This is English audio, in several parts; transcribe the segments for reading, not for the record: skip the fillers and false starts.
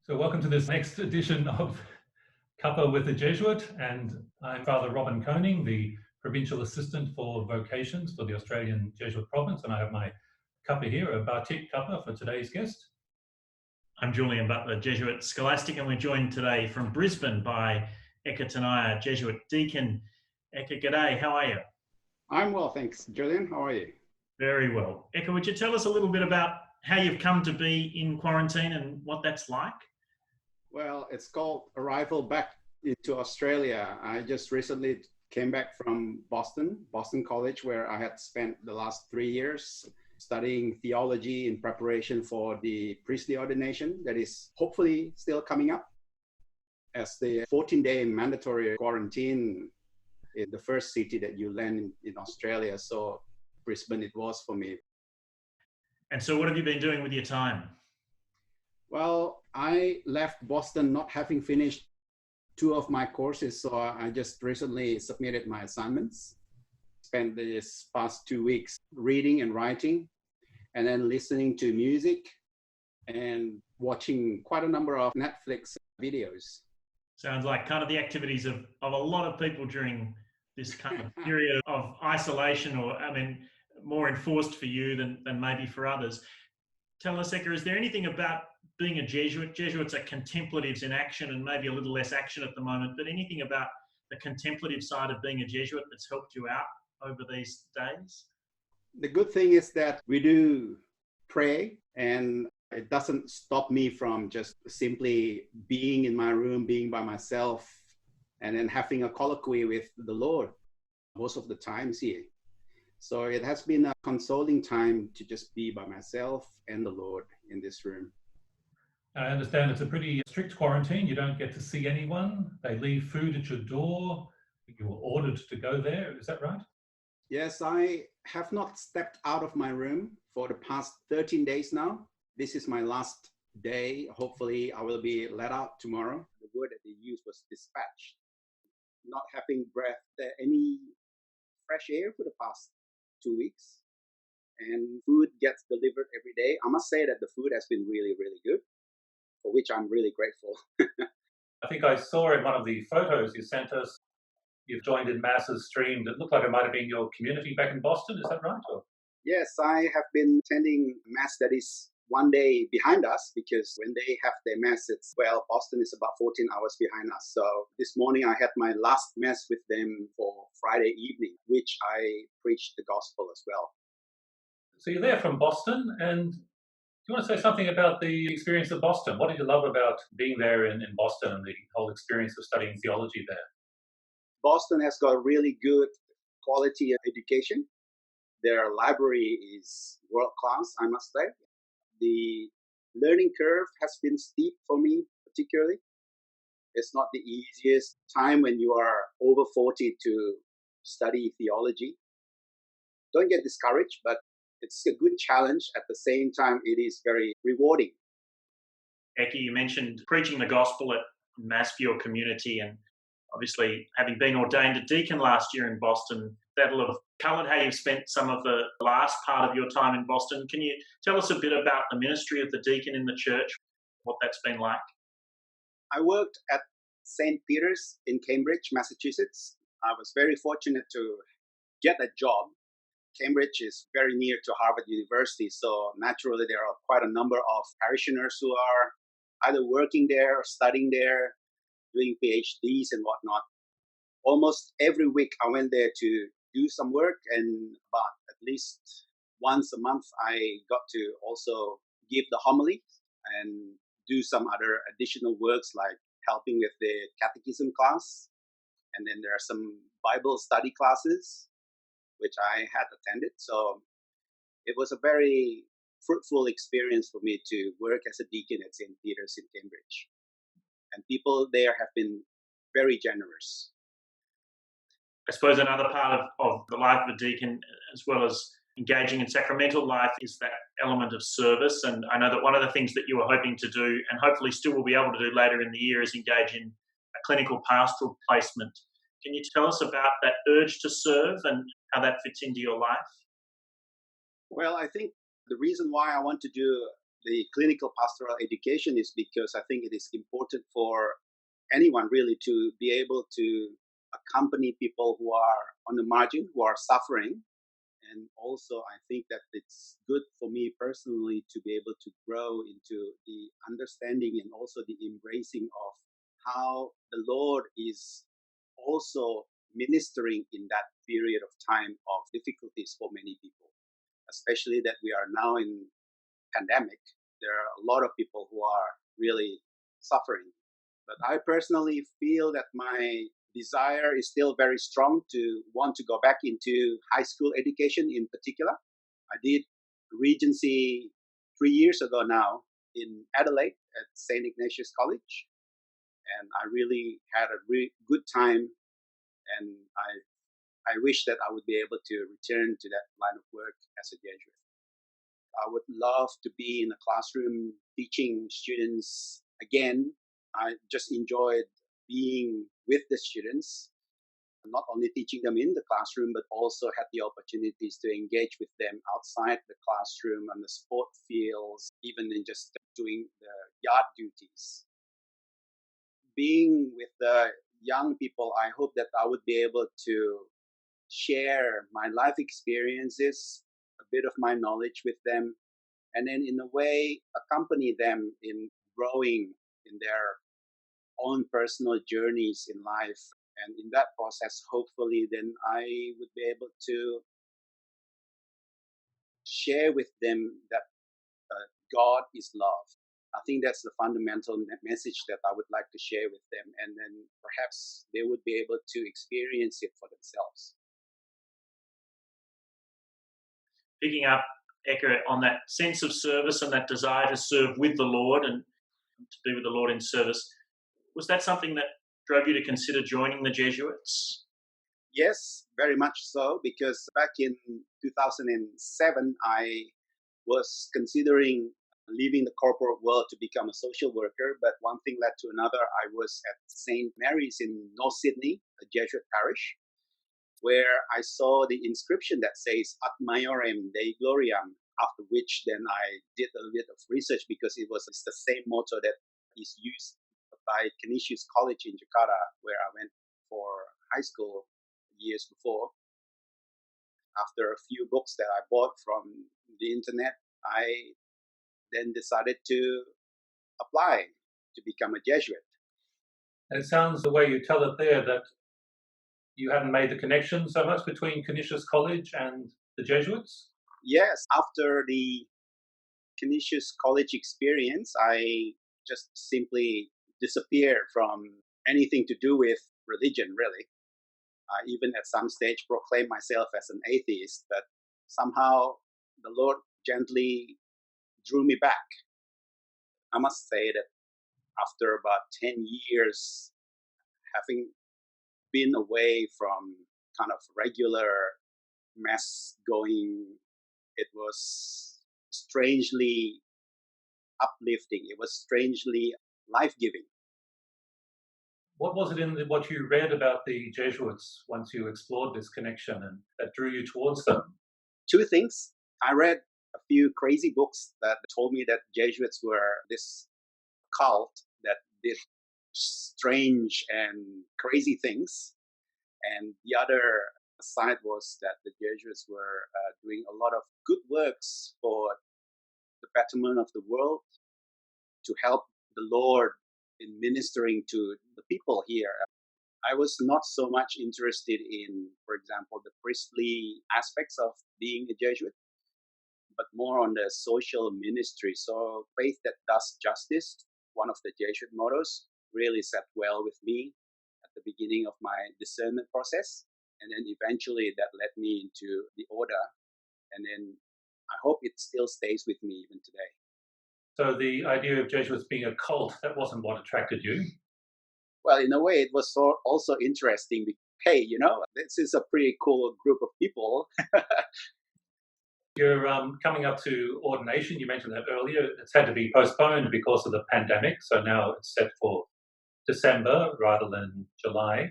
So welcome to this next edition of Cuppa with the Jesuit, and I'm Father Robin Koning, the Provincial Assistant for Vocations for the Australian Jesuit Province, and I have my cuppa here, a batik cuppa for today's guest. I'm Julian Butler, Jesuit Scholastic, and we're joined today from Brisbane by Eka Tanaya, Jesuit Deacon. Eka, g'day, how are you? I'm well, thanks. Julian, how are you? Very well. Eka, would you tell us a little bit about how you've come to be in quarantine and what that's like? Well, it's called arrival back into Australia. I just recently came back from Boston College, where I had spent the last 3 years studying theology in preparation for the priestly ordination that is hopefully still coming up, as the 14-day mandatory quarantine in the first city that you land in Australia. So Brisbane it was for me. And so what have you been doing with your time? Well, I left Boston not having finished 2 of my courses, so I just recently submitted my assignments. Spent this past 2 weeks reading and writing, and then listening to music and watching quite a number of Netflix videos. Sounds like kind of the activities of a lot of people during this kind of period of isolation, or more enforced for you than maybe for others. Tell us, Eka, is there anything about being a Jesuit? Jesuits are contemplatives in action and maybe a little less action at the moment, but anything about the contemplative side of being a Jesuit that's helped you out over these days? The good thing is that we do pray, and it doesn't stop me from just simply being in my room, being by myself, and then having a colloquy with the Lord most of the times here. So it has been a consoling time to just be by myself and the Lord in this room. I understand it's a pretty strict quarantine. You don't get to see anyone. They leave food at your door. You were ordered to go there. Is that right? Yes, I have not stepped out of my room for the past 13 days now. This is my last day. Hopefully, I will be let out tomorrow. The word that they used was dispatched. Not having breathed any fresh air for the past 2 weeks. And food gets delivered every day. I must say that the food has been really, really good, for which I'm really grateful. I think I saw in one of the photos you sent us, you've joined in masses streamed. It looked like it might have been your community back in Boston. Is that right? Or? Yes, I have been attending mass that is one day behind us, because when they have their mass, Boston is about 14 hours behind us. So this morning I had my last mass with them for Friday evening, which I preached the gospel as well. So you're there from Boston, and do you want to say something about the experience of Boston? What did you love about being there in Boston and the whole experience of studying theology there? Boston has got really good quality education. Their library is world class, I must say. The learning curve has been steep for me, particularly. It's not the easiest time when you are over 40 to study theology. Don't get discouraged, but it's a good challenge. At the same time, it is very rewarding. Eka, you mentioned preaching the gospel at Mass for your community, and obviously having been ordained a deacon last year in Boston, that'll have coloured how you've spent some of the last part of your time in Boston. Can you tell us a bit about the ministry of the deacon in the church, what that's been like? I worked at St. Peter's in Cambridge, Massachusetts. I was very fortunate to get a job. Cambridge is very near to Harvard University, so naturally there are quite a number of parishioners who are either working there or studying there, doing PhDs and whatnot. Almost every week I went there to do some work, and about at least once a month I got to also give the homily and do some other additional works like helping with the catechism class. And then there are some Bible study classes which I had attended. So it was a very fruitful experience for me to work as a deacon at St. Peter's in Cambridge. And people there have been very generous. I suppose another part of the life of a deacon, as well as engaging in sacramental life, is that element of service. And I know that one of the things that you were hoping to do, and hopefully still will be able to do later in the year, is engage in a clinical pastoral placement. Can you tell us about that urge to serve and how that fits into your life? Well, I think the reason why I want to do the clinical pastoral education is because I think it is important for anyone really to be able to accompany people who are on the margin, who are suffering. And also, I think that it's good for me personally to be able to grow into the understanding and also the embracing of how the Lord is also ministering in that period of time of difficulties for many people, especially that we are now in pandemic. There are a lot of people who are really suffering. But I personally feel that my desire is still very strong to want to go back into high school education in particular. I did Regency 3 years ago now in Adelaide at St. Ignatius College. And I really had a really good time. And I wish that I would be able to return to that line of work as a Jesuit. I would love to be in a classroom teaching students again. I just enjoyed being with the students, not only teaching them in the classroom, but also had the opportunities to engage with them outside the classroom on the sport fields, even in just doing the yard duties. Being with the young people, I hope that I would be able to share my life experiences, a bit of my knowledge with them, and then in a way accompany them in growing in their own personal journeys in life. And in that process, hopefully, then I would be able to share with them that God is love. I think that's the fundamental message that I would like to share with them. And then perhaps they would be able to experience it for themselves. Picking up, Eka, on that sense of service and that desire to serve with the Lord and to be with the Lord in service, was that something that drove you to consider joining the Jesuits? Yes, very much so, because back in 2007, I was considering leaving the corporate world to become a social worker, but one thing led to another. I was at St. Mary's in North Sydney, a Jesuit parish, where I saw the inscription that says Ad Maiorem Dei Gloriam, after which then I did a bit of research because it's the same motto that is used by Canisius College in Jakarta, where I went for high school years before. After a few books that I bought from the internet, I then decided to apply to become a Jesuit. And it sounds the way you tell it there that you haven't made the connection so much between Canisius College and the Jesuits? Yes, after the Canisius College experience, I just simply disappeared from anything to do with religion, really. I even at some stage proclaimed myself as an atheist, but somehow the Lord gently drew me back. I must say that after about 10 years, having been away from kind of regular mass going, it was strangely uplifting. It was strangely life-giving. What was it in what you read about the Jesuits once you explored this connection and that drew you towards them? Two things. I read a few crazy books that told me that Jesuits were this cult that did strange and crazy things. And the other side was that the Jesuits were doing a lot of good works for the betterment of the world, to help the Lord in ministering to the people here. I was not so much interested in, for example, the priestly aspects of being a Jesuit, but more on the social ministry. So faith that does justice, one of the Jesuit mottos, really sat well with me at the beginning of my discernment process. And then eventually that led me into the order. And then I hope it still stays with me even today. So the idea of Jesuits being a cult, that wasn't what attracted you? Well, in a way, it was also interesting. Hey, this is a pretty cool group of people. You're coming up to ordination. You mentioned that earlier. It's had to be postponed because of the pandemic. So now it's set for December rather than July.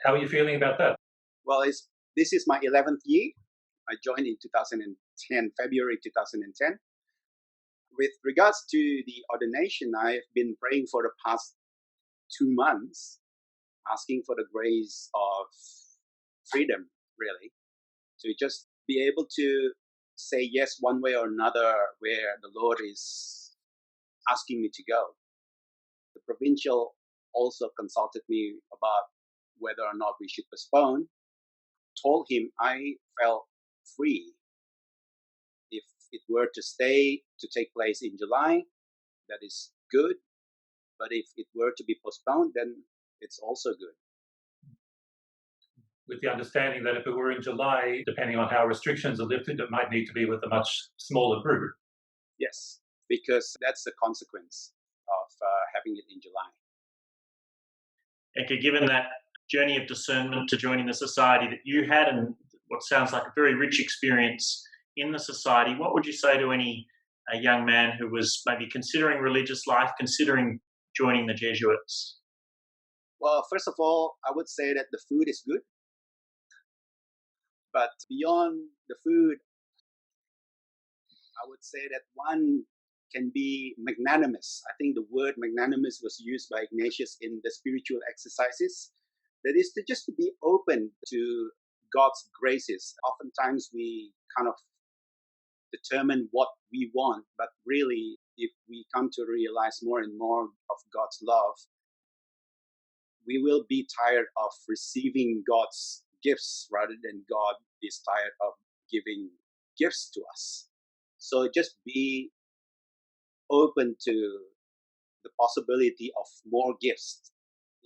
How are you feeling about that? Well, this is my 11th year. I joined in 2010, February 2010. with regards to the ordination, I've been praying for the past 2 months, asking for the grace of freedom, really, to just be able to say yes one way or another where the Lord is asking me to go. The provincial also consulted me about whether or not we should postpone. Told him I felt free. If it were to take place in July, that is good. But if it were to be postponed, then it's also good. With the understanding that if it were in July, depending on how restrictions are lifted, it might need to be with a much smaller group. Yes, because that's the consequence of having it in July. Eka, given that journey of discernment to joining the society that you had and what sounds like a very rich experience in the society, what would you say to a young man who was maybe considering religious life, considering joining the Jesuits? Well, first of all, I would say that the food is good. But beyond the food, I would say that one can be magnanimous. I think the word magnanimous was used by Ignatius in the spiritual exercises. That is to be open to God's graces. Oftentimes we kind of determine what we want, but really, if we come to realize more and more of God's love, we will be tired of receiving God's gifts rather than God is tired of giving gifts to us. So just be open to the possibility of more gifts.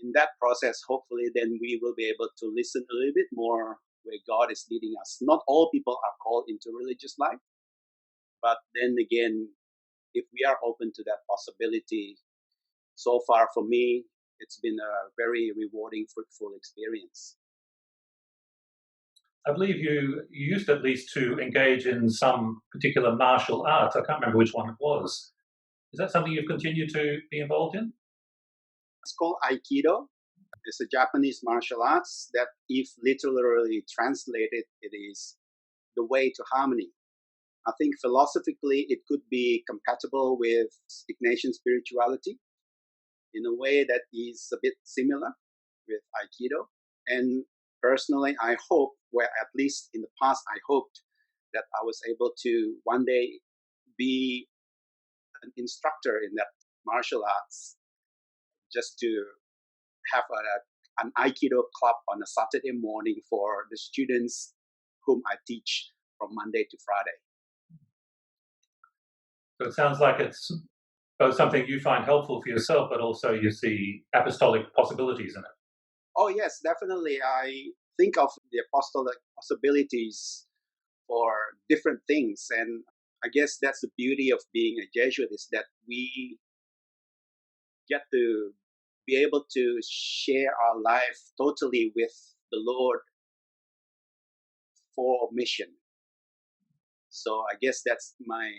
In that process, hopefully, then we will be able to listen a little bit more where God is leading us. Not all people are called into religious life, but then again, if we are open to that possibility, so far for me, it's been a very rewarding, fruitful experience. I believe you used at least to engage in some particular martial arts. I can't remember which one it was. Is that something you've continued to be involved in? It's called aikido. It's a Japanese martial arts that, if literally translated, it is the way to harmony. I think philosophically it could be compatible with Ignatian spirituality in a way that is a bit similar with aikido. And personally, I hope, where at least in the past I hoped that I was able to one day be an instructor in that martial arts, just to have an aikido club on a Saturday morning for the students whom I teach from Monday to Friday. So it sounds like it's both something you find helpful for yourself, but also you see apostolic possibilities in it. Oh yes, definitely. I think of the apostolic possibilities for different things, and I guess that's the beauty of being a Jesuit, is that we get to be able to share our life totally with the Lord for mission. So I guess that's my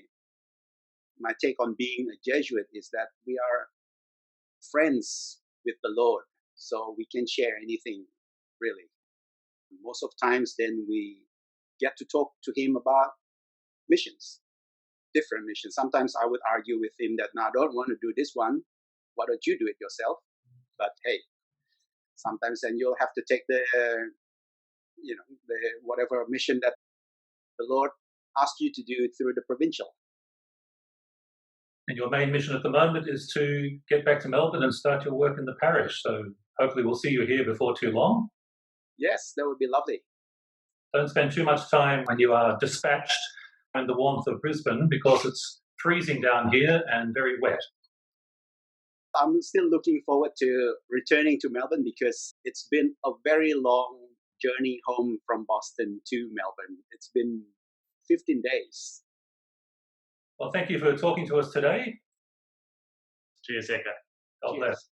take on being a Jesuit, is that we are friends with the Lord, so we can share anything, really. Most of times then we get to talk to him about missions, different missions. Sometimes I would argue with him that, no, I don't want to do this one. Why don't you do it yourself? But hey, sometimes then you'll have to take the whatever mission that the Lord asked you to do through the provincial. And your main mission at the moment is to get back to Melbourne and start your work in the parish. So hopefully we'll see you here before too long. Yes, that would be lovely. Don't spend too much time when you are dispatched in the warmth of Brisbane, because it's freezing down here and very wet. I'm still looking forward to returning to Melbourne, because it's been a very long journey home from Boston to Melbourne. It's been 15 days. Well, thank you for talking to us today. Cheers, Eka. God bless.